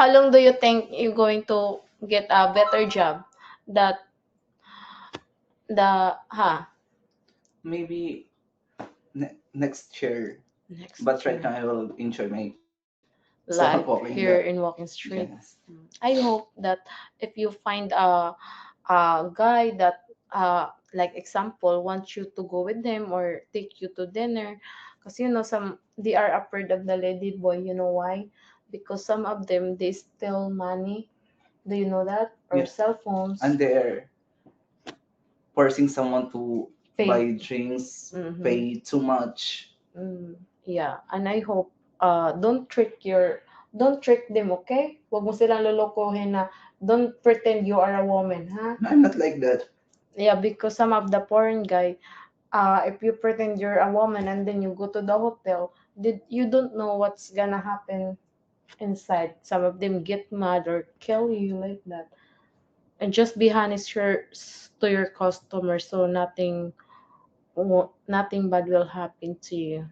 How long do you think you're going to get a better job? That the Maybe next year. next But right now, year I will enjoy myself walking life the. here in Walking Street. Yes. I hope that if you find a guy that like example wants you to go with him or take you to dinner, because you know some they are afraid of the lady boy. You know why? Because some of them they steal money. Do you know that? Or Yeah. cell phones. And they're forcing someone to Pay. buy drinks, Mm-hmm. pay too much. Yeah, and I hope don't trick them, okay? Huwag mo silang lolokohin na don't pretend you are a woman, ha? No, I'm not like that. Yeah, because some of the foreign guy, if you pretend you're a woman and then you go to the hotel, did you don't know what's gonna happen inside. Some of them get mad or kill you like that. And just be honest to your customer so nothing bad will happen to you.